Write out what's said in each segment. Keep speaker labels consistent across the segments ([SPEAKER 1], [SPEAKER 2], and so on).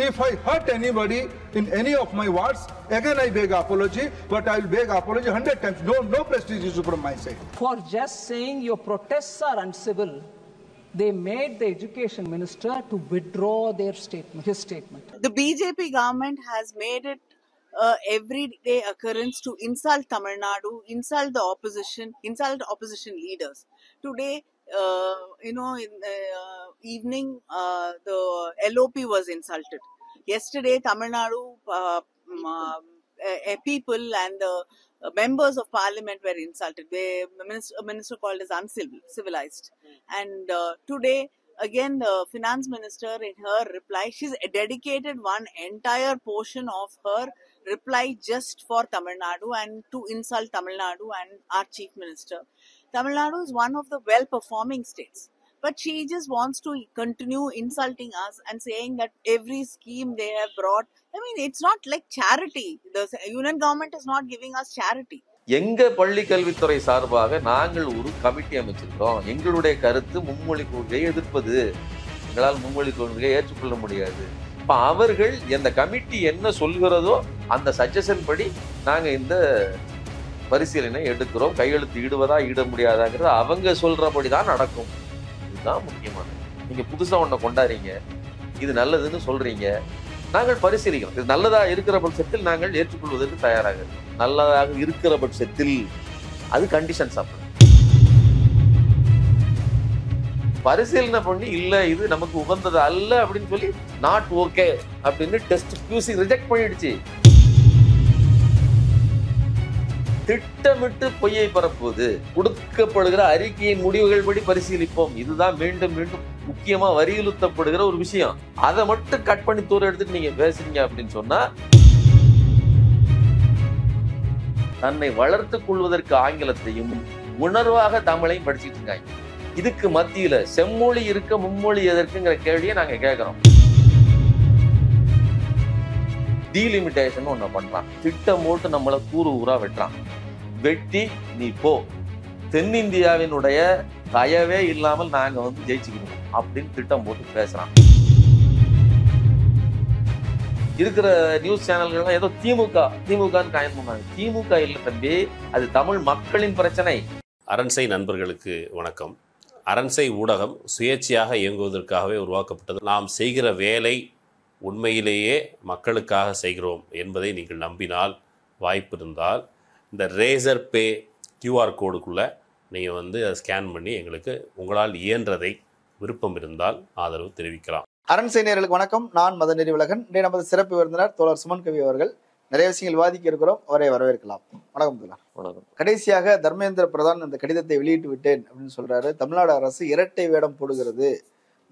[SPEAKER 1] If I hurt anybody in any of my words, again I beg apology, but I will beg apology 100 times. No prestige issue from my side.
[SPEAKER 2] For just saying your protests are uncivil, they made the education minister to withdraw his statement.
[SPEAKER 3] The BJP government has made it everyday occurrence to insult Tamil Nadu, insult the opposition leaders. Today, in the evening, the LOP was insulted. Yesterday, Tamil Nadu people and the members of parliament were insulted. A minister called as uncivilized. And today, again, the finance minister, in her reply, she's dedicated one entire portion of her reply just for Tamil Nadu and to insult Tamil Nadu and our chief minister. Tamil Nadu is one of the well-performing states, but she just wants to continue insulting us and saying that every scheme they have brought, I mean, it's not like charity. The union government is not giving us charity.
[SPEAKER 4] எங்க பள்ளி கல்வித்துறை சார்பாக நாங்கள் ஒரு committee அமைச்சிருக்கிறோம். எங்களுடைய கருத்து மும்மொழி கொள்கையை எதிர்ப்பது. எங்களால் மும்மொழி கொள்கையை ஏற்றுக்கொள்ள முடியாது. இப்ப அவர்கள் இந்த கமிட்டி என்ன சொல்கிறதோ அந்த சஜஷன் படி நாங்க இந்த பரிசீலனை எடுக்கிறோம். கையெழுத்து இடுவதா இட முடியாதாங்கிறது அவங்க சொல்றபடி தான் நடக்கும். இதுதான் முக்கியமானது. நீங்க புதுசா ஒன்றை கொண்டாடுறீங்க, இது நல்லதுன்னு சொல்றீங்க, நாங்கள் பரிசீலிக்கிறோம். இது நல்லதா இருக்கிற பட்சத்தில் நாங்கள் ஏற்றுக்கொள்வதற்கு தயாராக இருக்கோம். நல்லதாக இருக்கிற பட்சத்தில் அது கண்டிஷன்ஸ் அப்படி பரிசீலனை பண்ணி இல்ல இது நமக்கு உகந்தது அல்ல அப்படின்னு சொல்லி நாட் ஓகே அப்படின்னு டெஸ்ட் QC ரிஜெக்ட் பண்ணிடுச்சு. திட்டமிட்டு பொய்யை பரப்புவது, கொடுக்கப்படுகிற அறிக்கையின் முடிவுகள் படி பரிசீலிப்போம், இதுதான் மீண்டும் மீண்டும் முக்கியமா வலியுறுத்தப்படுகிற ஒரு விஷயம். அதை மட்டும் கட் பண்ணி தூர எடுத்துட்டு நீங்க பேசுறீங்க அப்படின்னு சொன்னா தன்னை வளர்த்துக் கொள்வதற்கு ஆங்கிலத்தையும் உணர்வாக தமிழையும் படிச்சுட்டு இருக்காங்க. இதுக்கு மத்தியில செம்மொழி இருக்க மும்மொழி எதற்குங்கிற கேள்வியை நாங்க கேட்கிறோம். டீலிமிட்டேஷன் ஒண்ணு பண்றான், திட்டம் போட்டு நம்மளை கூறு ஊரா வெட்டுறான். வெட்டி நீ போ, தென்னிந்தியாவினுடைய தயவே இல்லாமல் நாங்க ஜெயிச்சுக்கணும் அப்படின்னு திட்டம் போட்டு பேசுறான். இருக்கிற நியூஸ் சேனல்கள்லாம் ஏதோ திமுகன்னு காயம் பண்ணாங்க. திமுக இல்லை தம்பி, அது தமிழ் மக்களின் பிரச்சனை.
[SPEAKER 5] அரண்சை நண்பர்களுக்கு வணக்கம். அரண்சை ஊடகம் சுயேட்சையாக இயங்குவதற்காகவே உருவாக்கப்பட்டது. நாம் செய்கிற வேலை உண்மையிலேயே மக்களுக்காக செய்கிறோம் என்பதை நீங்கள் நம்பினால், வாய்ப்பு இருந்தால் இந்த ரேசர் பே QR கோடுக்குள்ளே நீங்கள் அதை ஸ்கேன் பண்ணி எங்களுக்கு உங்களால் இயன்றதை விருப்பம் இருந்தால் ஆதரவு தெரிவிக்கலாம்.
[SPEAKER 6] அரண்சை நேயர்களுக்கு வணக்கம். நான் மதநெறி உலகன். இன்றைய நமது சிறப்பு விருந்தினர் தோழர் சுமன் கவி அவர்கள். நிறைய விஷயங்கள் விவாதிக்க இருக்கிறோம், அவரை வரவேற்கலாம். வணக்கம் தோழர்.
[SPEAKER 4] வணக்கம்.
[SPEAKER 6] கடைசியாக தர்மேந்திர பிரதான் இந்த கடிதத்தை வெளியிட்டு விட்டேன் அப்படின்னு சொல்றாரு. தமிழ்நாடு அரசு இரட்டை வேடம் போடுகிறது,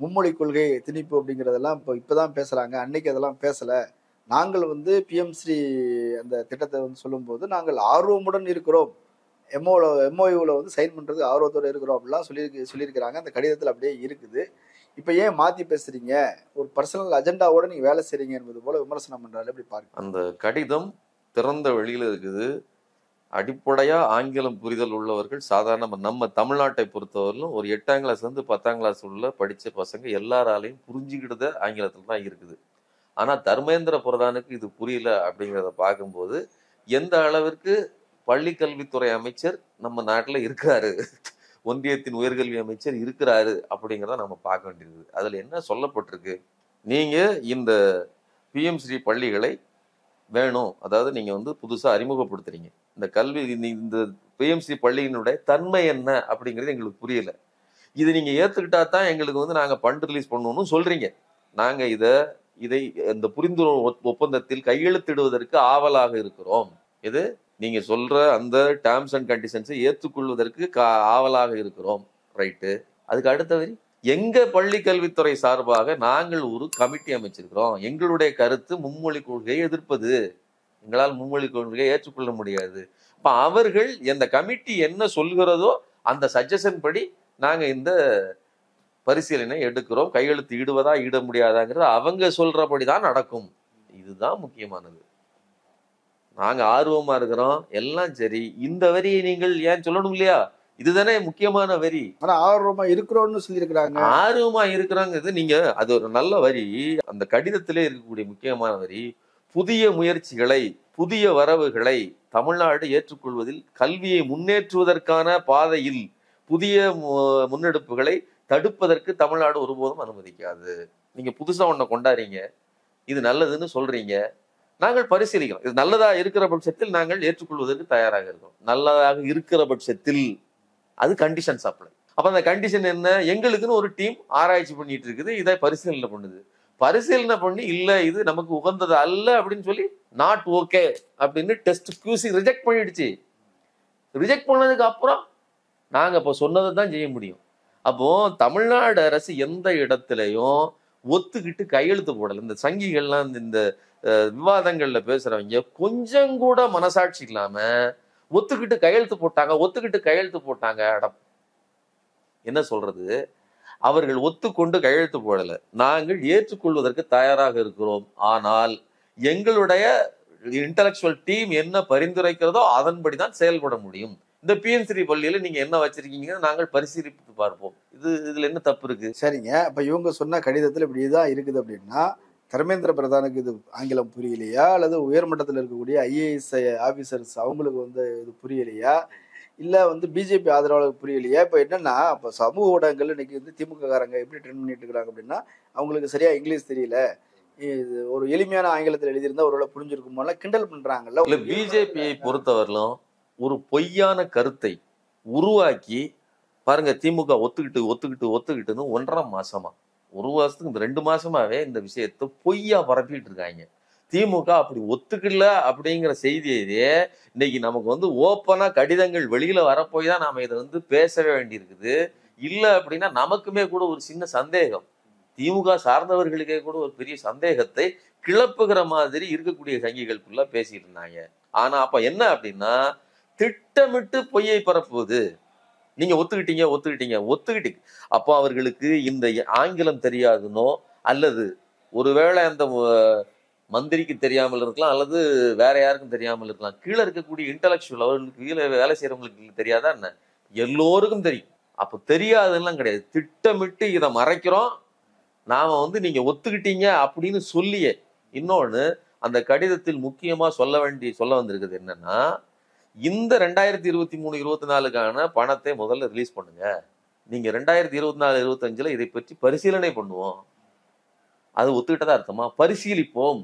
[SPEAKER 6] மும்மொழி கொள்கை திணிப்பு அப்படிங்கிறதெல்லாம் இப்பதான் பேசுறாங்க, அன்னைக்கு அதெல்லாம் பேசல. நாங்கள் PMஸ்ரீ அந்த திட்டத்தை சொல்லும்போது நாங்கள் ஆர்வமுடன் இருக்கிறோம், MOUல சைன் பண்றது ஆர்வத்தோடு இருக்கிறோம் அப்படிலாம் சொல்லியிருக்கிறாங்க. அந்த கடிதத்தில் அப்படியே இருக்குது. இப்ப ஏன் மாத்தி பேசுறீங்க, ஒரு பர்சனல் அஜெண்டாவோட நீங்க வேலை செய்றீங்க என்பது போல விமர்சனம் பண்றாரு. எப்படி பாருங்க?
[SPEAKER 4] அந்த கடிதம் திறந்த வெளியில இருக்குது. அடிப்படையா ஆங்கிலம் புரிதல் உள்ளவர்கள் சாதாரண நம்ம தமிழ்நாட்டை பொறுத்தவரையிலும் ஒரு 8ஆம் கிளாஸ் 10ஆம் கிளாஸ் உள்ள படிச்ச பசங்க எல்லாராலையும் புரிஞ்சுக்கிட்டத ஆங்கிலத்துல தான் இருக்குது. ஆனா தர்மேந்திர பிரதானுக்கு இது புரியல அப்படிங்கிறத பார்க்கும்போது எந்த அளவிற்கு பள்ளி கல்வித்துறை அமைச்சர் நம்ம நாட்டுல இருக்கிறாரு, ஒன்றியத்தின் உயர்கல்வி அமைச்சர் இருக்கிறாரு அப்படிங்கிறத நம்ம பார்க்க வேண்டியது. அதுல என்ன சொல்லப்பட்டிருக்கு, நீங்க இந்த PMஸ்ரீ பள்ளிகளை வேணும், அதாவது நீங்க புதுசா அறிமுகப்படுத்துறீங்க இந்த கல்வி, இந்த PMஸ்ரீ பள்ளியினுடைய தன்மை என்ன அப்படிங்கிறது எங்களுக்கு புரியல, இது நீங்க ஏத்துக்கிட்டா தான் எங்களுக்கு நாங்க ஃபண்ட் ரிலீஸ் பண்ணணும்னு சொல்றீங்க. நாங்க இதை இந்த புரிந்துணர்வு ஒப்பந்தத்தில் கையெழுத்திடுவதற்கு ஆவலாக இருக்கிறோம். இது நீங்க சொல்ற அந்த டேர்ம்ஸ் அண்ட் கண்டிஷன்ஸை ஏற்றுக்கொள்வதற்கு ஆவலாக இருக்கிறோம். ரைட்டு. அதுக்கு அடுத்த வரி, எங்க பள்ளி கல்வித்துறை சார்பாக நாங்கள் ஒரு கமிட்டி அமைச்சிருக்கிறோம். எங்களுடைய கருத்து மும்மொழி கொள்கையை எதிர்ப்பது. எங்களால் மும்மொழி கொள்கையை ஏற்றுக்கொள்ள முடியாது. இப்ப அவர்கள் இந்த கமிட்டி என்ன சொல்கிறதோ அந்த சஜஷன் படி நாங்க இந்த பரிசீலனை எடுக்கிறோம். கையெழுத்து இடுவதா இட முடியாதாங்கிறது அவங்க சொல்றபடிதான் நடக்கும். இதுதான் முக்கியமானது. நாங்க ஆர்வமா இருக்கிறோம், எல்லாம் சரி. இந்த வரியை நீங்கள் ஏன் சொல்லணும் இல்லையா? இதுதானே முக்கியமான வரி.
[SPEAKER 6] ஆனா ஆர்வமா இருக்கிறோம்னு சொல்லியிருக்கிறாங்க.
[SPEAKER 4] ஆர்வமா இருக்கிறாங்க. நீங்க அது ஒரு நல்ல வரி. அந்த கடிதத்திலே இருக்கக்கூடிய முக்கியமான வரி, புதிய முயற்சிகளை, புதிய வரவுகளை தமிழ்நாடு ஏற்றுக்கொள்வதில் கல்வியை முன்னேற்றுவதற்கான பாதையில் புதிய முன்னெடுப்புகளை தடுப்பதற்கு தமிழ்நாடு ஒருபோதும் அனுமதிக்காது. நீங்க புதுசா ஒன்ன கொண்டாடுறீங்க, இது நல்லதுன்னு சொல்றீங்க, நாங்கள் பரிசீலிக்கிறோம். இது நல்லதா இருக்கிற பட்சத்தில் நாங்கள் ஏற்றுக்கொள்வதற்கு தயாராக இருக்கோம். நல்லதாக இருக்கிற பட்சத்தில் அது கண்டிஷன் சப்ளை. அப்ப அந்த கண்டிஷன் என்ன? எங்களுக்குன்னு ஒரு டீம் ஆராய்ச்சி பண்ணிட்டு இருக்குது, இதை பரிசீலனை பண்ணுது. பரிசீலனை பண்ணி இல்ல இது நமக்கு உகந்தது அல்ல அப்படின்னு சொல்லி நாட் ஓகே அப்படின்னு டெஸ்ட் QC ரிஜெக்ட் பண்ணிடுச்சு. ரிஜெக்ட் பண்ணதுக்கு அப்புறம் நாங்க இப்ப சொன்னதை தான் செய்ய முடியும். அப்போ தமிழ்நாடு அரசு எந்த இடத்துலையும் ஒத்துக்கிட்டு கையெழுத்து போடல. இந்த சங்கிகள்லாம் இந்த விவாதங்கள்ல பேசுறவங்க கொஞ்சம் கூட மனசாட்சி இல்லாம ஒத்துக்கிட்டு கையெழுத்து போட்டாங்க. அடம் என்ன சொல்றது? அவர்கள் ஒத்துக்கொண்டு கையெழுத்து போடல. நாங்கள் ஏற்றுக்கொள்வதற்கு தயாராக இருக்கிறோம். ஆனால் எங்களுடைய இன்டலெக்சுவல் டீம் என்ன பரிந்துரைக்கிறதோ அதன்படிதான் செயல்பட முடியும். இந்த PN3 பள்ளியில நீங்க என்ன வச்சிருக்கீங்க நாங்கள் பரிசீலித்து பார்ப்போம். இதுல என்ன தப்பு இருக்கு?
[SPEAKER 6] சரிங்க. அப்ப இவங்க சொன்ன கடிதத்துல இப்படிதான் இருக்குது அப்படின்னா தர்மேந்திர பிரதானுக்கு இது ஆங்கிலம் புரியலையா, அல்லது உயர்மட்டத்தில் இருக்கக்கூடிய IAS ஆபீசர்ஸ் அவங்களுக்கு இது புரியலையா, இல்ல பிஜேபி ஆதரவாளருக்கு புரியலையா? இப்ப என்னன்னா, இப்ப சமூக ஊடகங்கள் இன்னைக்கு திமுக காரங்க எப்படி ட்ரெண்ட் பண்ணிட்டு இருக்கிறாங்க அப்படின்னா, அவங்களுக்கு சரியா இங்கிலீஷ் தெரியல, இது ஒரு எளிமையான ஆங்கிலத்தில் எழுதியிருந்தா ஒருவேளை புரிஞ்சிருக்குமோ கிண்டல் பண்றாங்கல்ல.
[SPEAKER 4] இல்ல, பிஜேபியை பொறுத்தவரையிலும் ஒரு பொய்யான கருத்தை உருவாக்கி பாருங்க. திமுக ஒத்துக்கிட்டுன்னு 1.5 மாசமா, 1 வருஷத்துக்கு 2 மாசமாவே இந்த விஷயத்தை பொய்யா பரப்பிட்டு இருக்காங்க. திமுக அப்படி ஒத்துக்கல அப்படிங்கிற செய்தியே இன்னைக்கு நமக்கு ஓப்பனா கடிதங்கள் வெளியில வரப்போய் தான் நாம இதை பேசவே வேண்டியிருக்குது. இல்ல அப்படின்னா நமக்குமே கூட ஒரு சின்ன சந்தேகம், திமுக சார்ந்தவர்களுக்கே கூட ஒரு பெரிய சந்தேகத்தை கிளப்புகிற மாதிரி இருக்கக்கூடிய சங்கிகளுக்குள்ள பேசிட்டு இருந்தாங்க. ஆனா அப்ப என்ன அப்படின்னா, திட்டமிட்டு பொய்யை பரப்புவது. நீங்க ஒத்துக்கிட்டு அப்போ அவர்களுக்கு இந்த ஆங்கிலம் தெரியாதுனோ, அல்லது ஒருவேளை அந்த மந்திரிக்கு தெரியாமல் இருக்கலாம், அல்லது வேற யாருக்கும் தெரியாமல் இருக்கலாம். கீழே இருக்கக்கூடிய இன்டலெக்சுவல், அவர்களுக்கு கீழே வேலை செய்யறவங்களுக்கு தெரியாதா என்ன? எல்லோருக்கும் தெரியும். அப்போ தெரியாதுலாம் கிடையாது. திட்டமிட்டு இதை மறைக்கிறோம் நாம நீங்க ஒத்துக்கிட்டீங்க அப்படின்னு சொல்லியே. இன்னொன்னு, அந்த கடிதத்தில் முக்கியமா சொல்ல வந்திருக்குது என்னன்னா, இந்த 2023-24க்கான பணத்தை முதல்ல ரிலீஸ் பண்ணுங்க. நீங்க 2024-25 இதை பற்றி பரிசீலனை பண்ணுவோம். அது ஒத்துக்கிட்டதா அர்த்தமா? பரிசீலிப்போம்.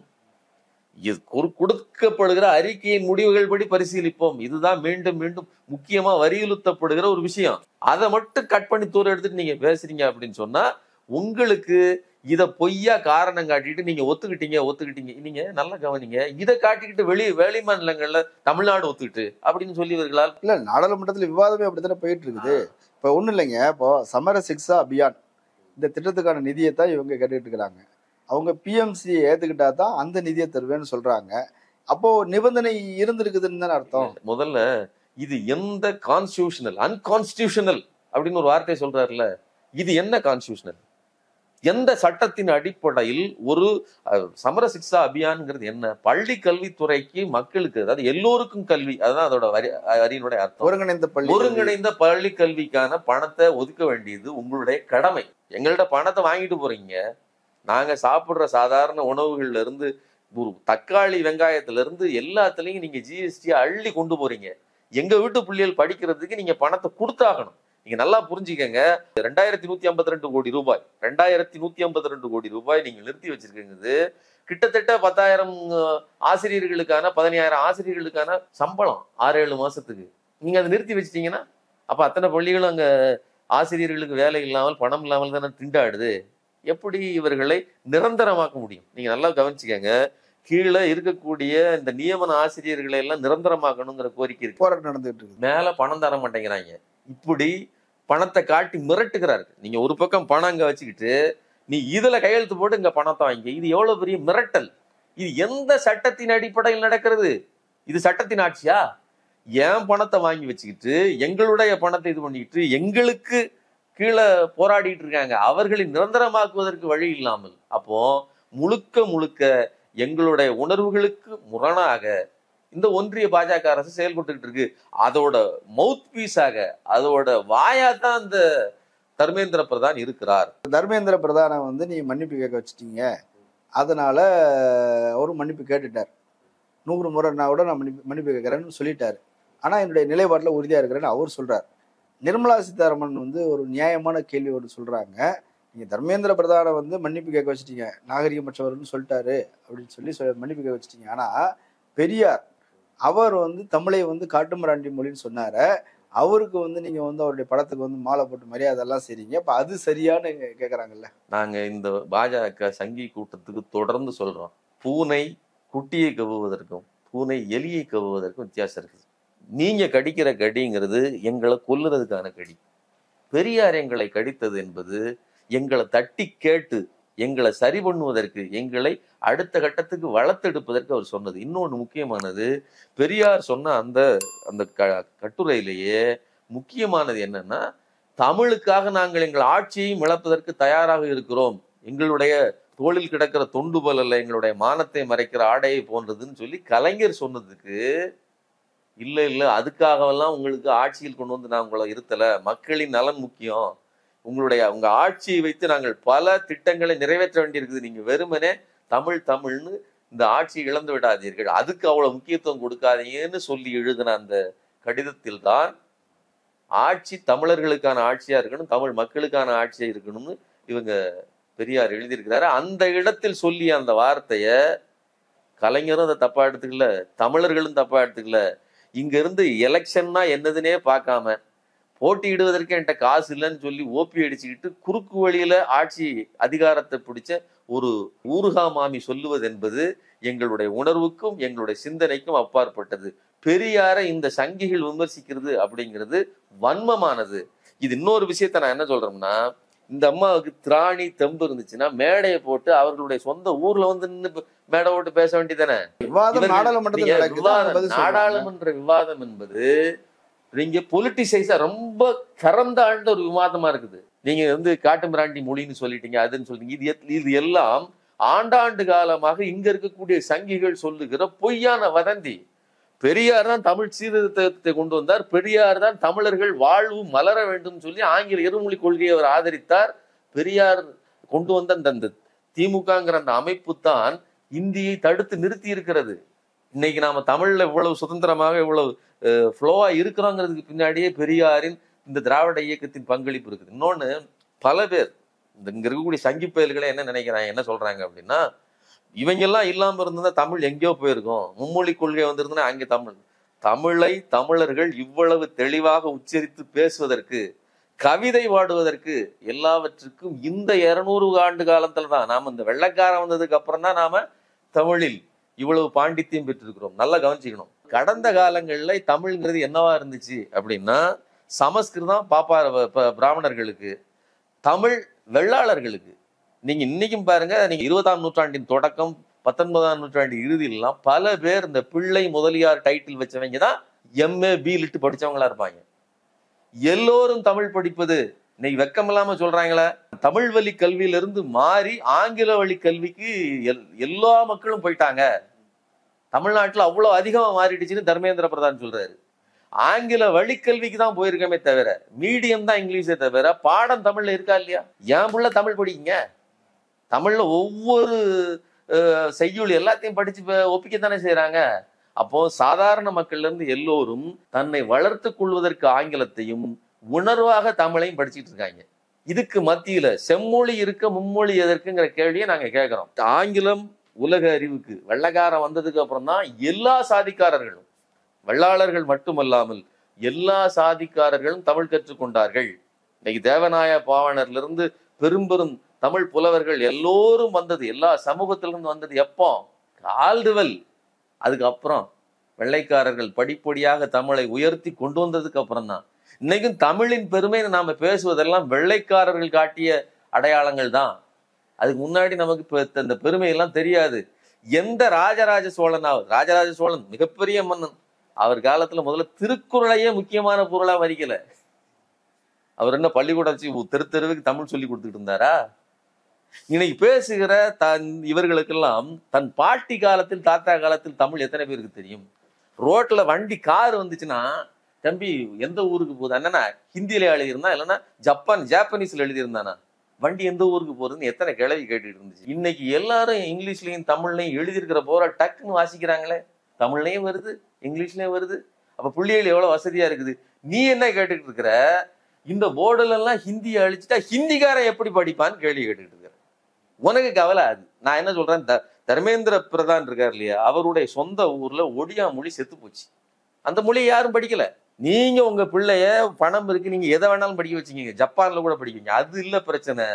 [SPEAKER 4] கொடுக்கப்படுகிற அறிக்கையின் முடிவுகள் படி பரிசீலிப்போம். இதுதான் மீண்டும் மீண்டும் முக்கியமா வலியுறுத்தப்படுகிற ஒரு விஷயம். அதை மட்டும் கட் பண்ணி தூர எடுத்துட்டு நீங்க பேசுறீங்க அப்படின்னு சொன்னா, உங்களுக்கு இதை பொய்யா காரணம் காட்டிட்டு நீங்க ஒத்துக்கிட்டீங்க. நீங்க நல்லா கவனிங்க, இதை காட்டிக்கிட்டு வெளி மாநிலங்கள்ல தமிழ்நாடு ஒத்துக்கிட்டு அப்படின்னு சொல்லிவர்களால்
[SPEAKER 6] இல்ல, நாடாளுமன்றத்துல விவாதமே அப்படித்தானே போயிட்டு இருக்குது. இப்ப ஒண்ணும் இல்லைங்க, இப்போ சமர சிக்ஷா அபியான் இந்த திட்டத்துக்கான நிதியை தான் இவங்க கேட்டுக்கிட்டு இருக்கிறாங்க. அவங்க PMC ஏத்துக்கிட்டா தான் அந்த நிதியை தருவேன்னு சொல்றாங்க. அப்போ நிபந்தனை இருந்திருக்குதுன்னு தானே அர்த்தம்.
[SPEAKER 4] முதல்ல இது எந்த கான்ஸ்டிடியூஷனல், அன்கான்ஸ்டிடியூஷனல் அப்படின்னு ஒரு வார்த்தை சொல்றாருல்ல, இது என்ன கான்ஸ்டிடியூஷனல்? எந்த சட்டத்தின் அடிப்படையில் ஒரு சமர சிக்ஷா அபியான்ங்கிறது என்ன? பள்ளி கல்வித்துறைக்கு மக்களுக்கு, அதாவது எல்லோருக்கும் கல்வி, அதுதான் அதோட வரியினுடைய அர்த்தம். ஒருங்கிணைந்த பள்ளி கல்விக்கான பணத்தை ஒதுக்க வேண்டியது உங்களுடைய கடமை. எங்கள்ட்ட பணத்தை வாங்கிட்டு போறீங்க. நாங்க சாப்பிடுற சாதாரண உணவுகள்ல இருந்து, ஒரு தக்காளி வெங்காயத்துல இருந்து எல்லாத்துலயும் நீங்க GST அள்ளி கொண்டு போறீங்க. எங்க வீட்டு பிள்ளைகள் படிக்கிறதுக்கு நீங்க பணத்தை கொடுத்தாகணும். நீங்க நல்லா புரிஞ்சுக்கங்க. 2152 கோடி ரூபாய், 2152 கோடி ரூபாய் நீங்க நிறுத்தி வச்சிருக்கீங்க. கிட்டத்தட்ட 10,000 ஆசிரியர்களுக்கான, 15,000 ஆசிரியர்களுக்கான சம்பளம் 6-7 மாசத்துக்கு நீங்க அதை நிறுத்தி வச்சிட்டீங்கன்னா, அப்ப அத்தனை பள்ளிகளும் அங்க ஆசிரியர்களுக்கு வேலை இல்லாமல், பணம் இல்லாமல் தானே திண்டாடுது. எப்படி இவர்களை நிரந்தரமாக்க முடியும்? நீங்க நல்லா கவனிச்சுக்கங்க. கீழே இருக்கக்கூடிய இந்த நியமன ஆசிரியர்களை எல்லாம் நிரந்தரமாக்கணுங்கிற கோரிக்கை இருக்கு,
[SPEAKER 6] போராட்டம் நடந்துட்டு இருக்கு.
[SPEAKER 4] மேல பணம் தர மாட்டேங்கிறாங்க. இப்படி பணத்தை காட்டி மிரட்டுகிறாரு. நீங்க ஒரு பக்கம் பணம் அங்க வச்சுக்கிட்டு நீ இதுல கையெழுத்து போட்டு இங்க பணத்தை வாங்கி, இது எவ்வளவு பெரிய மிரட்டல்! இது எந்த சட்டத்தின் அடிப்படையில் நடக்கிறது? இது சட்டத்தின் ஆட்சியா? ஏன் பணத்தை வாங்கி வச்சுக்கிட்டு எங்களுடைய பணத்தை இது பண்ணிக்கிட்டு எங்களுக்கு கீழே போராடிட்டு இருக்காங்க. அவர்களை நிரந்தரமாக்குவதற்கு வழி இல்லாமல், அப்போ முழுக்க எங்களுடைய உணர்வுகளுக்கு முரணாக இந்த ஒன்றிய பாஜக அரசு செயல்பட்டு இருக்கு. அதோட மவுத் பீஸாக, அதோட வாயா தான் இந்த தர்மேந்திர பிரதான் இருக்கிறார்.
[SPEAKER 6] தர்மேந்திர பிரதானை வந்து நீ மன்னிப்பு கேட்க வச்சுட்டீங்க, அதனால அவரும் மன்னிப்பு கேட்டுட்டார். 100 முறை நான் கூட நான் மன்னிப்பு கேட்கறேன்னு சொல்லிட்டாரு. ஆனா என்னுடைய நிலைப்பாட்டில் உறுதியா இருக்கிறேன்னு அவர் சொல்றாரு. நிர்மலா சீதாராமன் வந்து ஒரு நியாயமான கேள்வி ஒன்று சொல்றாங்க. நீங்க தர்மேந்திர பிரதானை வந்து மன்னிப்பு கேட்க வச்சுட்டீங்க, நாகரிகமற்றவர்னு சொல்லிட்டாரு அப்படின்னு சொல்லி மன்னிப்பு கேட்க வச்சுட்டீங்க. ஆனா பெரியார் அவர் வந்து தமிழை வந்து காட்டுமிராண்டி மொழின்னு சொன்னாரு. அவருக்கு வந்து நீங்க வந்து அவருடைய படத்துக்கு வந்து மாலை போட்டு மரியாதை எல்லாம் செய்றீங்க. அப்ப அது சரியானு கேக்குறாங்கல்ல.
[SPEAKER 4] நாங்க இந்த பாஜக சங்கி கூட்டத்துக்கு தொடர்ந்து சொல்றோம், பூனை குட்டியை கவுவதற்கும் பூனை எலியை கவுவதற்கும் வித்தியாசம் இருக்குது. நீங்க கடிக்கிற கடிங்கிறது எங்களை கொல்லுறதுக்கான கடி. பெரியார் எங்களை கடித்தது என்பது எங்களை தட்டி கேட்டு எங்களை சரி பண்ணுவதற்கு, எங்களை அடுத்த கட்டத்துக்கு வளர்த்தெடுப்பதற்கு அவர் சொன்னது. இன்னொன்று முக்கியமானது, பெரியார் சொன்ன அந்த அந்த கட்டுரையிலேயே முக்கியமானது என்னன்னா, தமிழுக்காக நாங்கள் எங்கள் ஆட்சியையும் இழப்பதற்கு தயாராக இருக்கிறோம், எங்களுடைய தோளில் கிடக்கிற தொண்டுபல் அல்ல, எங்களுடைய மானத்தை மறைக்கிற ஆடையை போன்றதுன்னு சொல்லி கலைஞர் சொன்னதுக்கு, இல்லை அதுக்காகவெல்லாம் உங்களுக்கு ஆட்சியில் கொண்டு வந்து நான் உங்களை இருத்தல, மக்களின் நலன் முக்கியம், உங்க ஆட்சியை வைத்து நாங்கள் பல திட்டங்களை நிறைவேற்ற வேண்டியிருக்குது, நீங்க வெறுமனே தமிழ்னு இந்த ஆட்சியை இழந்து விடாதீர்கள், அதுக்கு அவ்வளவு முக்கியத்துவம் கொடுக்காதீங்கன்னு சொல்லி எழுதின அந்த கடிதத்தில் தான் ஆட்சி தமிழர்களுக்கான ஆட்சியா இருக்கணும், தமிழ் மக்களுக்கான ஆட்சியா இருக்கணும்னு இவங்க பெரியார் எழுதியிருக்கிறாரு. அந்த இடத்தில் சொல்லிய அந்த வார்த்தைய கலைஞரும் அதை தப்பா எடுத்துக்கல, தமிழர்களும் தப்பா எடுத்துக்கல. இங்க இருந்து எலெக்ஷன்னா என்னதுன்னே பார்க்காம, போட்டியிடுவதற்கு என்கிட்ட காசு இல்லைன்னு சொல்லி ஓப்பி அடிச்சுக்கிட்டு குறுக்கு வழியில ஆட்சி அதிகாரத்தை பிடிச்ச ஒரு ஊருகா மாமி சொல்லுவது என்பது எங்களுடைய உணர்வுக்கும் எங்களுடைய சிந்தனைக்கும் அப்பாற்பட்டது. பெரியாரை இந்த சங்கிகள் விமர்சிக்கிறது அப்படிங்கிறது வன்மமானது. இது இன்னொரு விஷயத்த நான் என்ன சொல்றேன்னா, இந்த அம்மாவுக்கு திராணி தெம்பு இருந்துச்சுன்னா மேடையை போட்டு அவர்களுடைய சொந்த ஊர்ல வந்து நின்று மேடை போட்டு பேச வேண்டியதானே. நாடாளுமன்ற விவாதம் என்பது நீங்க பொலிட்டிசைஸா ரொம்ப திறந்த ஆழ்ந்த ஒரு விவாதமா இருக்குது. நீங்க வந்து காட்டுமிராண்டி மொழின்னு சொல்லிட்டீங்க, அதுன்னு சொல்லிட்டீங்க. இது எல்லாம் ஆண்டாண்டு காலமாக இங்க இருக்கக்கூடிய சங்கிகள் சொல்லுகிற பொய்யான வதந்தி. பெரியார் தான் தமிழ் சீர்திருத்தத்தை கொண்டு வந்தார், பெரியார் தான் தமிழர்கள் வாழ்வு மலர வேண்டும் சொல்லி ஆங்கில இருமொழி கொள்கையை அவர் ஆதரித்தார். பெரியார் கொண்டு வந்த அந்த திமுகங்கிற அந்த அமைப்பு தான் இந்தியை தடுத்து நிறுத்தி இருக்கிறது. இன்னைக்கு நாம தமிழ்ல இவ்வளவு சுதந்திரமாக இவ்வளவு ஃப்ளோவா இருக்கிறோங்கிறதுக்கு பின்னாடியே பெரியாரின் இந்த திராவிட இயக்கத்தின் பங்களிப்பு இருக்குது. இன்னொன்னு, பல பேர் இங்க இருக்கக்கூடிய சங்கி பயல்களை என்ன நினைக்கிறாங்க, என்ன சொல்றாங்க அப்படின்னா, இவங்கெல்லாம் இல்லாம இருந்தா தமிழ் எங்கேயோ போயிருக்கும், மும்மொழி கொள்கை வந்திருந்தா அங்கே தமிழை தமிழர்கள் இவ்வளவு தெளிவாக உச்சரித்து பேசுவதற்கு, கவிதை பாடுவதற்கு, எல்லாவற்றுக்கும் இந்த 200 ஆண்டு காலத்துல தான், நாம இந்த வெள்ளைக்காரன் வந்ததுக்கு அப்புறம் தான் நாம தமிழில் இவ்வளவு பாண்டித்தியம் பெற்றிருக்கிறோம். நல்லா கவனிச்சுக்கணும். கடந்த காலங்கள்ல தமிழ்ங்கிறது என்னவா இருந்துச்சு அப்படின்னா, சமஸ்கிருதம் பிராமணர்களுக்கு, தமிழ் வெள்ளாளர்களுக்கு. நீங்க இன்னைக்கும் பாருங்க, நீங்க 20ஆம் நூற்றாண்டின் தொடக்கம் 19ஆம் நூற்றாண்டு இறுதியிலாம் பல பேர் இந்த பிள்ளை முதலியார் டைட்டில் வச்சவங்க தான் MA B.Lit படிச்சவங்களா இருப்பாங்க. எல்லோரும் தமிழ் படிப்பது இன்னைக்கு வெக்கம் இல்லாம சொல்றாங்களே. தமிழ் வழி கல்வியிலிருந்து மாறி ஆங்கில வழி கல்விக்கு எல்லா மக்களும் போயிட்டாங்க. தமிழ்நாட்டுல அவ்வளவு அதிகமா மாறிடுச்சுன்னு தர்மேந்திர பிரதான் சொல்றாரு. ஆங்கில வழிக்கல்விக்கு தான் போயிருக்கமே தவிர, மீடியம் தான் இங்கிலீஷே தவிர பாடம் தமிழ்ல இருக்கா இல்லையா? ஏன் புள்ள தமிழ் படிக்குங்க, தமிழ்ல ஒவ்வொரு செய்யுள் எல்லாத்தையும் படிச்சு ஒப்பிக்கத்தானே செய்யறாங்க. அப்போ சாதாரண மக்கள்ல இருந்து எல்லோரும் தன்னை வளர்த்து கொள்வதற்கு ஆங்கிலத்தையும் உணர்வாக தமிழையும் படிச்சுட்டு இருக்காங்க. இதுக்கு மத்தியில செம்மொழி இருக்க மும்மொழி எதற்குங்கிற கேள்வியை நாங்க கேட்கிறோம். ஆங்கிலம் உலக அறிவுக்கு வெள்ளைக்காரன் வந்ததுக்கு அப்புறம் தான் எல்லா சாதிக்காரர்களும், வெள்ளாளர்கள் மட்டுமல்லாமல் எல்லா சாதிக்காரர்களும் தமிழ் கற்றுக்கொண்டார்கள். இன்னைக்கு தேவநாய பாவாணர்ல இருந்து பெரும் தமிழ் புலவர்கள் எல்லோரும் வந்தது, எல்லா சமூகத்திலிருந்து வந்தது எப்போ? கால்டுவெல். அதுக்கப்புறம் வெள்ளைக்காரர்கள் படிப்படியாக தமிழை உயர்த்தி கொண்டு வந்ததுக்கு அப்புறம் தான். இன்னைக்கும் தமிழின் பெருமை நாம பேசுவதெல்லாம் வெள்ளைக்காரர்கள் காட்டிய அடையாளங்கள் தான். அதுக்கு முன்னாடி நமக்கு இந்த பெருமையெல்லாம் தெரியாது. எந்த ராஜராஜ சோழன் மிகப்பெரிய மன்னன், அவர் காலத்துல முதல்ல திருக்குறளையே முக்கியமான பொருளா மதிக்கல. அவர் என்ன பள்ளிக்கூடம் தெருவுக்கு தமிழ் சொல்லி கொடுத்துட்டு இருந்தாரா? இன்னைக்கு பேசுகிற இவர்களுக்கெல்லாம் தன் பாட்டி காலத்தில் தாத்தா காலத்தில் தமிழ் எத்தனை பேருக்கு தெரியும்? ரோட்ல வண்டி கார் வந்துச்சுன்னா, தம்பி எந்த ஊருக்கு போகுது அண்ணனா ஹிந்தியில எழுதியிருந்தா இல்லைன்னா ஜாப்பனீஸ்ல எழுதியிருந்தானா, வண்டி எந்த ஊருக்கு போறதுன்னு எத்தனை கிளவி கேட்டுட்டு இருந்துச்சு. இன்னைக்கு எல்லாரும் இங்கிலீஷ்லயும் தமிழ்லையும் எழுதியிருக்கிற போற டக்குன்னு வாசிக்கிறாங்களே, தமிழ்லையும் வருது இங்கிலீஷ்லயும் வருது. அப்ப பிள்ளைகள் எவ்வளவு வசதியா இருக்குது. நீ என்ன கேட்டுக்கிட்டு இருக்கிற, இந்த போர்டுல எல்லாம் ஹிந்தியை அழிச்சுட்டா ஹிந்திக்காரன் எப்படி படிப்பான்னு கேள்வி கேட்டுக்கிட்டு இருக்கிற. உனக்கு கவலை அது. நான் என்ன சொல்றேன், தர்மேந்திர பிரதான் இருக்கார் இல்லையா, அவருடைய சொந்த ஊர்ல ஒடியா மொழி செத்து போச்சு. அந்த மொழியை யாரும் படிக்கல. நீங்க உங்க பிள்ளைய பணம் இருக்கு, நீங்க எதை வேணாலும் படிக்க வச்சுக்கீங்க, ஜப்பான்ல கூட படிக்கீங்க, அது இல்ல பிரச்சனை.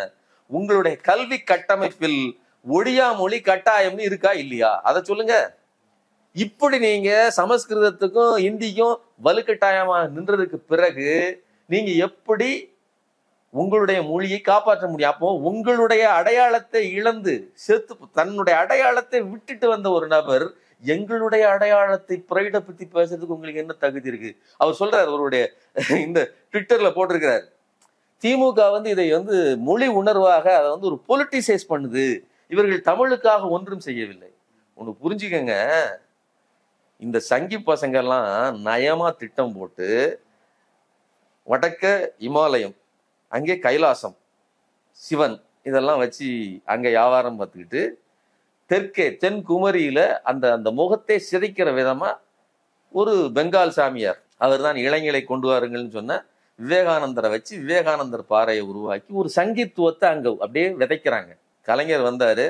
[SPEAKER 4] உங்களுடைய கல்வி கட்டமைப்பில் ஒடியா மொழி கட்டாயம்னு இருக்கா இல்லையா, அதை சொல்லுங்க. இப்படி நீங்க சமஸ்கிருதத்துக்கும் இந்திக்கும் வலுக்கட்டாயமா நின்றதுக்கு பிறகு நீங்க எப்படி உங்களுடைய மொழியை காப்பாற்ற முடியும்? அப்போ உங்களுடைய அடையாளத்தை இழந்து செத்து தன்னுடைய அடையாளத்தை விட்டுட்டு வந்த ஒரு நபர் எங்களுடைய அடையாளத்தை பிரைட பத்தி பேசுறதுக்கு உங்களுக்கு என்ன தகுதி இருக்கு? அவர் சொல்றாரு, அவருடைய இந்த ட்விட்டர்ல போட்டிருக்கிறார், திமுக இதை மொழி உணர்வாக அதை ஒரு பொலிட்டிசைஸ் பண்ணுது, இவர்கள் தமிழுக்காக ஒன்றும் செய்யவில்லை. ஒண்ணு புரிஞ்சுக்கங்க, இந்த சங்கி பசங்க எல்லாம் நயமா திட்டம் போட்டு வடக்க இமாலயம், அங்கே கைலாசம், சிவன் இதெல்லாம் வச்சு அங்க வியாபாரம் பார்த்துக்கிட்டு, தெற்கே தென் குமரியில அந்த முகத்தை சிதைக்கிற விதமா ஒரு பெங்கால் சாமியார், அவர் தான் இளைஞரை கொண்டு வாருங்கள்னு சொன்ன விவேகானந்தரை வச்சு விவேகானந்தர் பாறையை உருவாக்கி ஒரு சங்கித்துவத்தை அங்க அப்படியே விதைக்கிறாங்க. கலைஞர் வந்தாரு,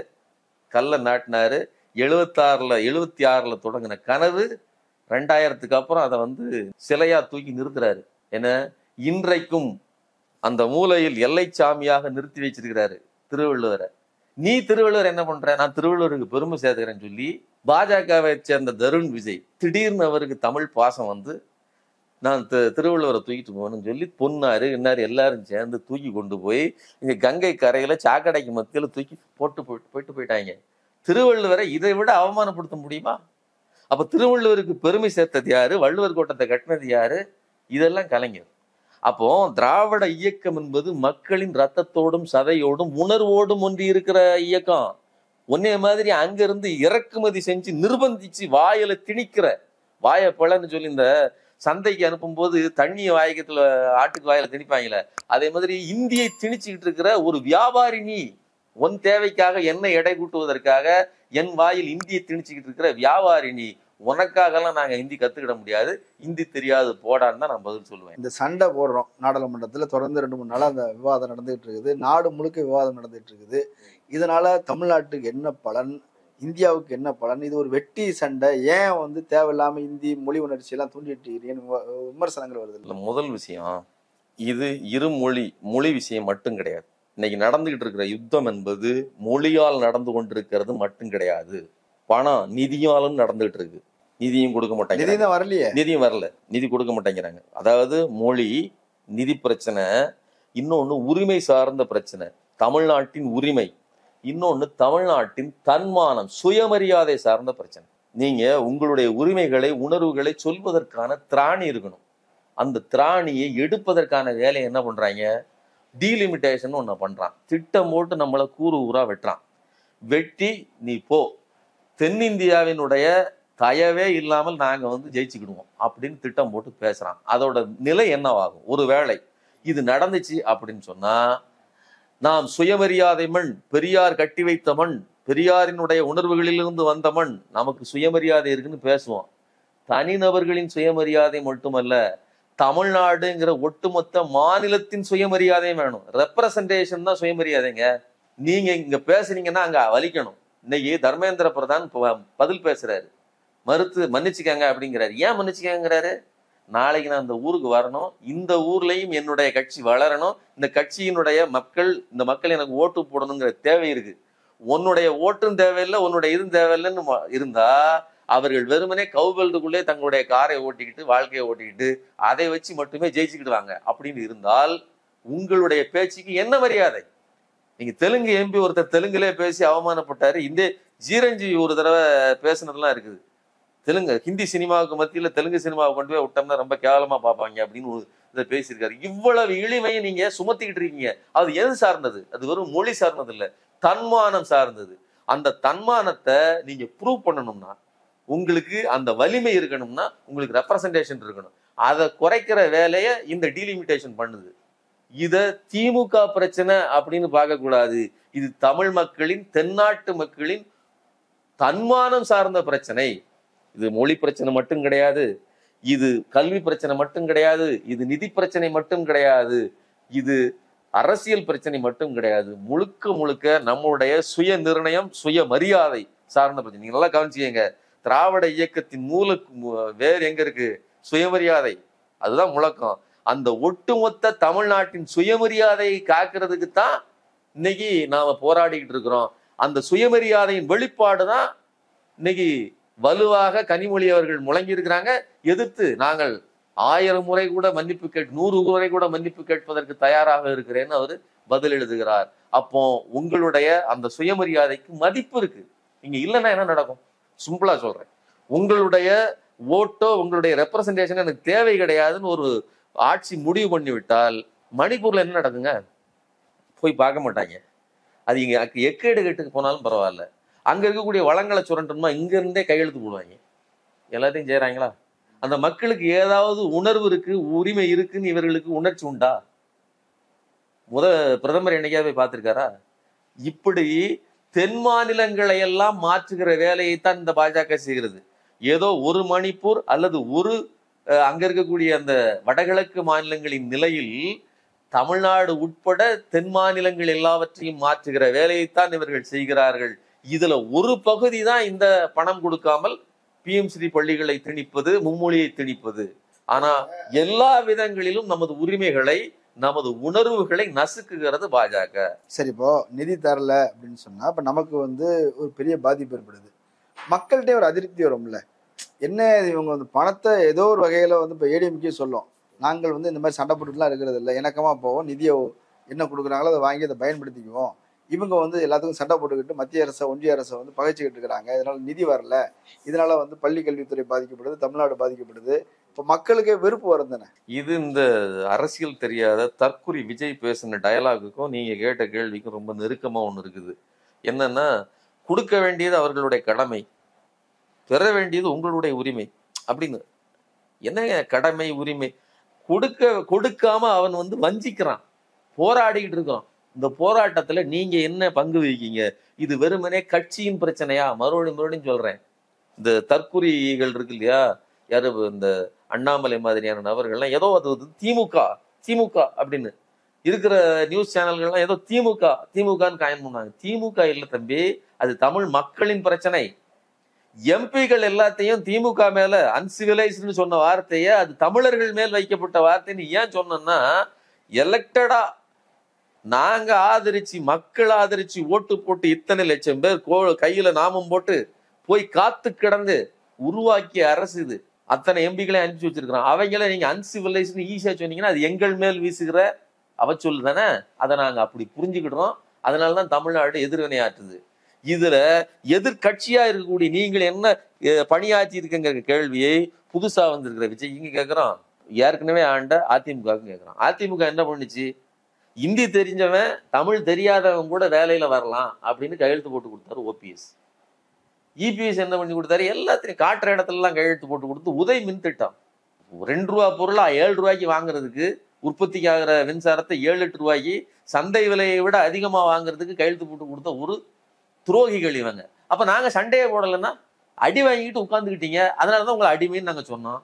[SPEAKER 4] கல்ல நாட்டினாரு, 76ல தொடங்கின கனவு 2000க்கு அப்புறம் அதை சிலையா தூக்கி நிறுத்துறாரு. என்ன, இன்றைக்கும் அந்த மூலையில் எல்லை சாமியாக நிறுத்தி வச்சிருக்கிறாரு திருவள்ளுவரை. நீ திருவள்ளுவர் என்ன பண்ற, நான் திருவள்ளுவருக்கு பெருமை சேர்த்துக்கிறேன்னு சொல்லி பாஜகவை சேர்ந்த தருண் விஜய் திடீர்னு அவருக்கு தமிழ் பாசம் நான் திருவள்ளுவரை தூக்கிட்டு போகணும்னு சொல்லி பொன்னாரு இன்னாரு எல்லாரும் சேர்ந்து தூக்கி கொண்டு போய் இங்க கங்கை கரையில சாக்கடைக்கு மத்தியில தூக்கி போயிட்டாங்க. திருவள்ளுவரை இதை விட அவமானப்படுத்த முடியுமா? அப்ப திருவள்ளுவருக்கு பெருமை சேர்த்தது யாரு, வள்ளுவர் கோட்டத்தை கட்டினது யாரு? இதெல்லாம் கலைஞர். அப்போ திராவிட இயக்கம் என்பது மக்களின் ரத்தத்தோடும் சதையோடும் உணர்வோடும் ஒன்றி இருக்கிற இயக்கம். ஒன்னே மாதிரி அங்கிருந்து இறக்குமதி செஞ்சு நிர்பந்திச்சு வாயில திணிக்கிற, வாய பழன்னு சொல்லி இந்த சந்தைக்கு அனுப்பும் போது தண்ணிய வாயக்கத்துல ஆட்டுக்கு வாயில திணிப்பாங்களே, அதே மாதிரி இந்தியை திணிச்சுக்கிட்டு இருக்கிற ஒரு வியாபாரி நீ. உன் தேவைக்காக என்னை எடை கூட்டுவதற்காக என் வாயில் இந்தியை திணிச்சுக்கிட்டு இருக்கிற வியாபாரி நீ. உனக்காகலாம் நாங்க ஹிந்தி கத்துக்கிட முடியாது, ஹிந்தி தெரியாது போடான்னு தான் நான் பதில் சொல்லுவேன்.
[SPEAKER 6] இந்த சண்டை போடுறோம் நாடாளுமன்றத்துல தொடர்ந்து 2-3 நாளா அந்த விவாதம் நடந்துகிட்டு இருக்குது, நாடு முழுக்க விவாதம் நடந்துட்டு இருக்குது. இதனால தமிழ்நாட்டுக்கு என்ன பலன், இந்தியாவுக்கு என்ன பலன்? இது ஒரு வெட்டி சண்டை. ஏன் தேவையில்லாம இந்தி மொழி உணர்ச்சி எல்லாம் தூண்டிட்டு விமர்சனங்கள் வருது.
[SPEAKER 4] இல்ல, முதல் விஷயம், இது மொழி விஷயம் மட்டும் கிடையாது. இன்னைக்கு நடந்துகிட்டு இருக்கிற யுத்தம் என்பது மொழியால் நடந்து கொண்டிருக்கிறது மட்டும் கிடையாது, பணம் நிதியாலும் நடந்துகிட்டு இருக்கு. நிதியும் கொடுக்க மாட்டாங்க,
[SPEAKER 6] வரலையே,
[SPEAKER 4] நிதியும் வரல, நிதி கொடுக்க மாட்டேங்கிறாங்க. அதாவது மொழி நிதி பிரச்சனை, இன்னொன்னு உரிமை சார்ந்த பிரச்சனை, தமிழ்நாட்டின் உரிமை, இன்னொன்னு தமிழ்நாட்டின் தன்மானம் சுயமரியாதை சார்ந்த பிரச்சனை. நீங்க உங்களுடைய உரிமைகளை உணர்வுகளை சொல்வதற்கான திராணி இருக்கணும். அந்த திராணியை எடுப்பதற்கான வேலையை என்ன பண்றாங்க, டீலிமிட்டேஷன் ஒண்ணு பண்றான். திட்டம் போட்டு நம்மளை கூறு ஊரா வெட்டுறான். வெட்டி நீ போ, தென்னிந்தியாவினுடைய தயவே இல்லாமல் நாங்க ஜெயிச்சுக்கிடுவோம் அப்படின்னு திட்டம் போட்டு பேசுறான். அதோட நிலை என்னவாகும்? ஒருவேளை இது நடந்துச்சு அப்படின்னு சொன்னா, நாம் சுயமரியாதை மண், பெரியார் கட்டி வைத்த மண், பெரியாரினுடைய உணர்வுகளிலிருந்து வந்த மண், நமக்கு சுயமரியாதை இருக்குன்னு பேசுவோம். தனிநபர்களின் சுயமரியாதை மட்டுமல்ல, தமிழ்நாடுங்கிற ஒட்டுமொத்த மாநிலத்தின் சுயமரியாதையும் வேணும். ரெப்ரசன்டேஷன் தான் சுயமரியாதைங்க. நீங்க இங்க பேசுறீங்கன்னா அங்க வலிக்கணும். இன்னைக்கு தர்மேந்திர பிரதான் பதில் பேசுறாரு, மன்னிச்சுக்கங்க அப்படிங்கிறாரு. ஏன் மன்னிச்சுக்கங்கிறாரு? நாளைக்கு நான் இந்த ஊருக்கு வரணும், இந்த ஊர்லயும் என்னுடைய கட்சி வளரணும், இந்த கட்சியினுடைய இந்த மக்கள் எனக்கு ஓட்டு போடணுங்கிற தேவை இருக்கு. உன்னுடைய ஓட்டும் தேவையில்லை, உன்னுடைய இதுவும் தேவையில்லைன்னு இருந்தா அவர்கள் வெறுமனே கவுபெல்ட்டுக்குள்ளே தங்களுடைய காரை ஓட்டிக்கிட்டு வாழ்க்கையை ஓட்டிக்கிட்டு அதை வச்சு மட்டுமே ஜெயிச்சுக்கிடுவாங்க. அப்படின்னு இருந்தால் உங்களுடைய பேச்சுக்கு என்ன மரியாதை? நீங்க தெலுங்கு எம்பி ஒருத்தர் தெலுங்குலே பேசி அவமானப்பட்டாரு. இந்த ஜீரஞ்சி ஒரு தடவை பேசுனதெல்லாம் இருக்குது. ஹிந்தி சினிமாவுக்கு மத்தியில தெலுங்கு சினிமாவை கொண்டு போய் விட்டோம்னா ரொம்ப கேவலமா பார்ப்பாங்க அப்படின்னு இதை பேசியிருக்காரு. இவ்வளவு இழிமையை நீங்க சுமத்திக்கிட்டு இருக்கீங்க. அது எது சார்ந்தது? அது வெறும் மொழி சார்ந்தது இல்ல, தன்மானம் சார்ந்தது. அந்த தன்மானத்தை நீங்க ப்ரூவ் பண்ணணும்னா உங்களுக்கு அந்த வலிமை இருக்கணும்னா உங்களுக்கு ரெப்ரசன்டேஷன் இருக்கணும். அதை குறைக்கிற வேலையை இந்த டீலிமிட்டேஷன் பண்ணுது. இத திமுக பிரச்சனை அப்படின்னு பார்க்க கூடாது. இது தமிழ் மக்களின், தென்னாட்டு மக்களின் தன்மானம் சார்ந்த பிரச்சனை. இது மொழி பிரச்சனை மட்டும் கிடையாது, இது கல்வி பிரச்சனை மட்டும் கிடையாது, இது நிதி பிரச்சனை மட்டும் கிடையாது, இது அரசியல் பிரச்சனை மட்டும் கிடையாது. முழுக்க முழுக்க நம்முடைய சுய நிர்ணயம், சுய மரியாதை சார்ந்த பிரச்சனை. நீங்க நல்லா கவனிச்சுக்கங்க, திராவிட இயக்கத்தின் வேறு எங்க இருக்கு? சுயமரியாதை. அதுதான் முழக்கம். அந்த ஒட்டுமொத்த தமிழ்நாட்டின் சுயமரியாதையை காக்கிறதுக்கு தான் இன்னைக்கு நாம போராடிக்கிட்டு இருக்கிறோம். அந்த சுயமரியாதையின் வெளிப்பாடு தான் இன்னைக்கு வலுவாக கனிமொழி அவர்கள் முழங்கி இருக்கிறாங்க. எதிர்த்து நாங்கள் 1000 முறை கூட மன்னிப்பு 100 முறை கூட மன்னிப்பு கேட்பதற்கு தயாராக இருக்கிறேன்னு அவர் பதில் எழுதுகிறார். அப்போ உங்களுடைய அந்த சுயமரியாதைக்கு மதிப்பு இருக்கு. நீங்க இல்லைன்னா என்ன நடக்கும்? சிம்பிளா சொல்றேன், உங்களுடைய ஓட்டோ உங்களுடைய ரெப்ரசன்டேஷன் எனக்கு தேவை கிடையாதுன்னு ஒரு ஆட்சி முடிவு பண்ணி விட்டால் மணிப்பூர்ல என்ன நடக்குங்க? போய் பார்க்க மாட்டாங்க. அது இங்க எக்கேடு கெட்டுக்கு போனாலும் பரவாயில்ல, அங்க இருக்கக்கூடிய வளங்களை சுரண்டணுமா இங்க இருந்தே கையெழுத்து போடுவாங்க. எல்லாத்தையும் செய்யறாங்களா? அந்த மக்களுக்கு ஏதாவது உணர்வு இருக்கு, உரிமை இருக்குன்னு இவர்களுக்கு உணர்ச்சி உண்டா? பிரதமர் என்னைக்காவே பார்த்திருக்காரா? இப்படி தென் மாநிலங்களை எல்லாம் மாற்றுகிற வேலையைத்தான் இந்த பாஜக செய்கிறது. ஏதோ ஒரு மணிப்பூர் அல்லது ஒரு அங்க இருக்கக்கூடிய அந்த வடகிழக்கு மாநிலங்களின் நிலையில் தமிழ்நாடு உட்பட தென் மாநிலங்கள் எல்லாவற்றையும் மாற்றுகிற வேலையைத்தான் இவர்கள் செய்கிறார்கள். இதுல ஒரு பகுதி தான் இந்த பணம் கொடுக்காமல் PMC பள்ளிகளை திணிப்பது, மும்மொழியை திணிப்பது. ஆனா எல்லா விதங்களிலும் நமது உரிமைகளை, நமது உணர்வுகளை நசுக்குகிறது பாஜக.
[SPEAKER 6] சரி, இப்போ நிதி தரல அப்படின்னு சொன்னா இப்ப நமக்கு ஒரு பெரிய பாதிப்பு ஏற்படுது. மக்கள்கிட்ட ஒரு அதிருப்தி வரும்ல, என்ன இவங்க பணத்தை ஏதோ ஒரு வகையில இப்போ ADMK சொல்லும், நாங்கள் இந்த மாதிரி சண்டை போட்டுலாம் இருக்கிறது இல்லை, இணக்கமா போவோம், நிதியை என்ன கொடுக்குறாங்களோ அதை வாங்கி அதை பயன்படுத்திக்குவோம். இவங்க எல்லாத்துக்கும் சண்டை போட்டுக்கிட்டு மத்திய அரசை, ஒன்றிய அரசை பகைச்சிக்கிட்டு இருக்கிறாங்க. இதனால நிதி வரல, இதனால பள்ளி கல்வித்துறை பாதிக்கப்படுது, தமிழ்நாடு பாதிக்கப்படுது. இப்போ மக்களுக்கே வெறுப்பு வரும் தானே.
[SPEAKER 4] இது இந்த அரசியல் தெரியாத தற்குறி விஜய் பேசின டயலாகுக்கும் நீங்க கேட்ட கேள்விக்கும் ரொம்ப நெருக்கமா ஒண்ணு இருக்குது. என்னன்னா, கொடுக்க வேண்டியது அவர்களுடைய கடமை, பெற வேண்டியது உங்களுடைய உரிமை அப்படின்னு. என்ன கடமை உரிமை? கொடுக்காம அவன் வஞ்சிக்கிறான். போராடிக்கிட்டு இருக்கிறான். இந்த போராட்டத்துல நீங்க என்ன பங்கு வகிக்கீங்க? இது வெறுமனே கட்சியின் பிரச்சனையா? மறுபடியும் சொல்றேன், இந்த தற்குறிகள் இருக்கு இல்லையா, யாரு இந்த அண்ணாமலை மாதிரியான நபர்கள்லாம் ஏதோ அது திமுக அப்படின்னு இருக்கிற நியூஸ் சேனல்கள்லாம் ஏதோ திமுகன்னு காயம் பண்ணாங்க. திமுக இல்ல தம்பி, அது தமிழ் மக்களின் பிரச்சனை. எம்பிகள் எல்லாத்தையும் திமுக மேல அன்சிவிலைஸ்ட்னு சொன்ன வார்த்தையை அது தமிழர்கள் மேல் வைக்கப்பட்ட வார்த்தைன்னு ஏன் சொன்னா, எலெக்டடா நாங்க ஆதரிச்சு, மக்கள் ஆதரிச்சு ஓட்டு போட்டு இத்தனை லட்சம் பேர் கையில நாமம் போட்டு போய் காத்து கிடந்து உருவாக்கிய அரசு இது. அத்தனை எம்பிகளை அனுப்பிச்சு வச்சிருக்கிறோம். அவங்கள நீங்க அன்சிவிலைஸ்ட்னு ஈஸியா சொன்னீங்கன்னா அது எங்கள் மேல் வீசுகிற அவச்சொல் தானே. அதை நாங்க அப்படி புரிஞ்சுக்கிடுறோம். அதனாலதான் தமிழ்நாடு எதிர்வினையாற்றுது. இதுல எதிர்கட்சியா இருக்கக்கூடிய நீங்கள் என்ன பணியாற்றி இருக்குங்கிற கேள்வியை புதுசா வந்திருக்கிற விஜய் இங்க கேட்கிறோம், ஏற்கனவே ஆண்ட அதிமுகவுக்கு கேட்கிறோம். அதிமுக என்ன பண்ணுச்சு? இந்தி தெரிஞ்சவன் தமிழ் தெரியாதவன் கூட வேலையில வரலாம் அப்படின்னு கையெழுத்து போட்டு கொடுத்தாரு OPS. EPS என்ன பண்ணி கொடுத்தாரு? எல்லாத்தையும் காட்டுற இடத்துல எல்லாம் கையெழுத்து போட்டு கொடுத்து உதய் மின் திட்டம் 2 ரூபா பொருளா 7 ரூபாய்க்கு வாங்குறதுக்கு, உற்பத்திக்கு ஆகிற மின்சாரத்தை 7-8 ரூபாய்க்கு சந்தை விலையை விட அதிகமா வாங்குறதுக்கு கையெழுத்து போட்டு கொடுத்த ஒரு துரோகிகள் இவங்க. அப்ப நாங்க சண்டையை போடலைன்னா அடி வாங்கிட்டு உட்கார்ந்துக்கிட்டீங்க, அதனாலதான் உங்களை அடிமைன்னு நாங்க சொன்னோம்.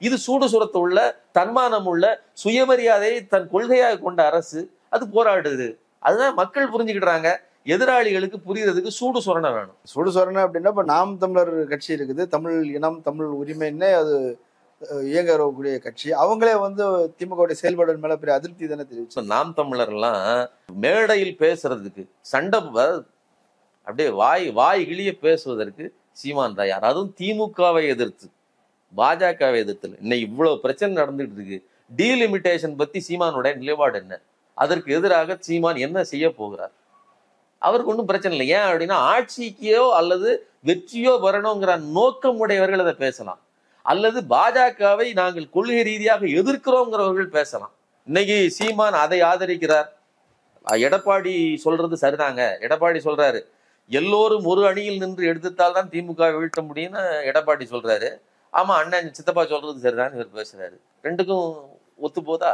[SPEAKER 4] இது சூடு சுரத்த உள்ள, தன்மானம் உள்ள, சுயமரியாதையை தன் கொள்கையாக கொண்ட அரசு அது போராடுது. அதுதான் மக்கள் புரிஞ்சுக்கிட்டாங்க. எதிராளிகளுக்கு புரியறதுக்கு சூடு சொரணை வேணும்.
[SPEAKER 6] சூடு சொரணை அப்படின்னா இப்ப நாம் தமிழர் கட்சி இருக்குது, தமிழ் இனம் தமிழ் உரிமைன்னே அது இயங்கக்கூடிய கட்சி. அவங்களே திமுக செயல்பாடு மேல பெரிய அதிருப்தி தானே தெரிவிச்சு.
[SPEAKER 4] நாம் தமிழர் எல்லாம் மேடையில் பேசுறதுக்கு, சண்டை அப்படியே வாய் கிளிய பேசுவதற்கு சீமான் தயார். அதுவும் திமுகவை எதிர்த்து, பாஜகவை எதிர்த்து. இன்னைக்கு இவ்வளவு பிரச்சனை நடந்துட்டு இருக்கு. டீலிமிட்டேஷன் பத்தி சீமானுடைய நிலைப்பாடு என்ன? அதற்கு எதிராக சீமான் என்ன செய்ய போகிறார்? அவருக்கு ஒன்றும் பிரச்சனை இல்லை. ஏன் அப்படின்னா, ஆட்சிக்கோ அல்லது வெற்றியோ வரணுங்கிற நோக்கம் உடையவர்கள் அதை பேசலாம், அல்லது பாஜகவை நாங்கள் கொள்கை ரீதியாக எதிர்க்கிறோங்கிறவர்கள் பேசலாம். இன்னைக்கு சீமான் அதை ஆதரிக்கிறார். எடப்பாடி சொல்றது சரிதாங்க. எடப்பாடி சொல்றாரு, எல்லோரும் ஒரு அணியில் நின்று எடுத்துட்டால் தான் திமுக வீழ்த்த முடியும்னு எடப்பாடி சொல்றாரு. ஆமா, அண்ணன் சித்தப்பா சொல்றது சரிதான் இவர் பேசுறாரு. ரெண்டுக்கும் ஒத்து போதா?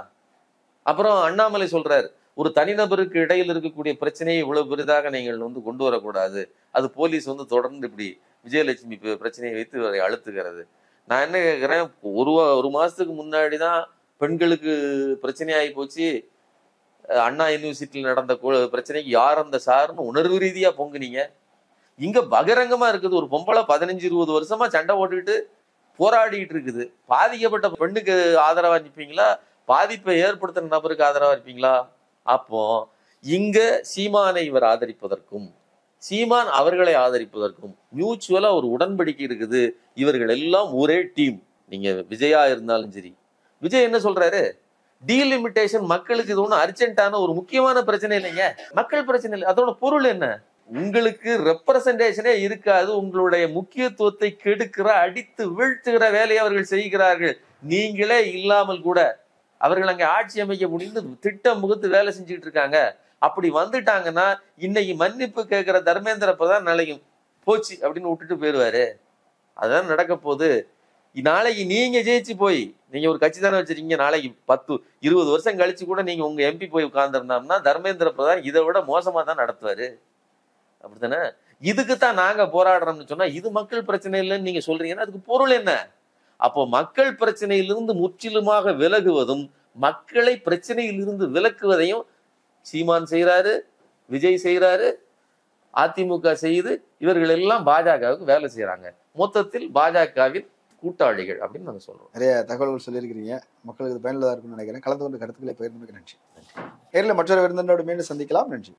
[SPEAKER 4] அப்புறம் அண்ணாமலை சொல்றாரு, ஒரு தனிநபருக்கு இடையில் இருக்கக்கூடிய பிரச்சனையை இவ்வளவு பெரிதாக நீங்கள் கொண்டு வரக்கூடாது, அது போலீஸ் தொடர்ந்து இப்படி விஜயலட்சுமி பிரச்சனையை வைத்து இவரை அழுத்துகிறது. நான் என்ன கேட்கிறேன், ஒரு மாசத்துக்கு முன்னாடி தான் பெண்களுக்கு பிரச்சனையாகி போச்சு, அண்ணா யூனிவர்சிட்டியில் நடந்த பிரச்சனைக்கு யார் அந்த சார்னு உணர்வு ரீதியா பொங்குனீங்க. இங்க பகிரங்கமா இருக்குது, ஒரு பொம்பளை 15-20 வருஷமா சண்டை ஓட்டுக்கிட்டு போராடிட்டு இருக்குது. பாதிக்கப்பட்ட பெண்ணுக்கு ஆதரவா நிற்பீங்களா, பாதிப்பை ஏற்படுத்தின நபருக்கு ஆதரவா இருப்பீங்களா? அப்போ இங்க சீமானை இவர் ஆதரிப்பதற்கும் சீமான் அவர்களை ஆதரிப்பதற்கும் மியூச்சுவலா ஒரு உடன்படிக்கை இருக்குது. இவர்கள் எல்லாம் ஒரே டீம். நீங்க விஜயா இருந்தாலும் சரி, விஜய் என்ன சொல்றாரு, டீலிமிட்டேஷன் மக்களுக்கு இது ஒன்றும் அர்ஜென்டான ஒரு முக்கியமான பிரச்சனை இல்லைங்க, மக்கள் பிரச்சனை இல்லை. அதோட பொருள் என்ன? உங்களுக்கு ரெப்ரசன்டேஷனே இருக்காது, உங்களுடைய முக்கியத்துவத்தை கெடுக்கிற அடித்து வீழ்த்துகிற வேலையை அவர்கள் செய்கிறார்கள். நீங்களே இல்லாமல் கூட அவர்கள் அங்கே ஆட்சி அமைக்க முடிந்து திட்டம் முகுத்து வேலை செஞ்சுட்டு இருக்காங்க. அப்படி வந்துட்டாங்கன்னா இன்னைக்கு மன்னிப்பு கேட்கிற தர்மேந்திர பிரதான் நாளைக்கு போச்சு அப்படின்னு விட்டுட்டு போயிடுவாரு. அதான் நடக்க போகுது. நாளைக்கு நீங்க ஜெயிச்சு போய், நீங்க ஒரு கட்சி தானே வச்சிருக்கீங்க, நாளைக்கு 10-20 வருஷம் கழிச்சு கூட நீங்க உங்க எம்பி போய் உட்கார்ந்துருந்தோம்னா தர்மேந்திர பிரதான் இதை விட மோசமா தான் நடத்துவாரு. அப்படித்தானே? இதுக்குத்தான் நாங்க போராடுறோம்னு சொன்னா இது மக்கள் பிரச்சனை இல்லைன்னு நீங்க சொல்றீங்கன்னா அதுக்கு பொருள் என்ன? அப்போ மக்கள் பிரச்சனையிலிருந்து முற்றிலுமாக விலகுவதும் மக்களை பிரச்சனையிலிருந்து விலக்குவதையும் சீமான் செய்யறாரு, விஜய் செய்யறாரு, அதிமுக செய்து, இவர்கள் எல்லாம் பாஜகவுக்கு வேலை செய்யறாங்க. மொத்தத்தில் பாஜகவின் கூட்டாளிகள் அப்படின்னு நாங்க சொல்றோம்.
[SPEAKER 6] நிறைய தகவல்கள் சொல்லியிருக்கிறீங்க, மக்களுக்கு பயனுள்ளதா இருக்கும்னு நினைக்கிறேன். கலந்து கொண்டு கருத்துக்களை பகிர்ந்தமைக்கு நன்றி. நேரில் மற்றொரு விருந்தினரோடு மீண்டும் சந்திக்கலாம். நன்றி.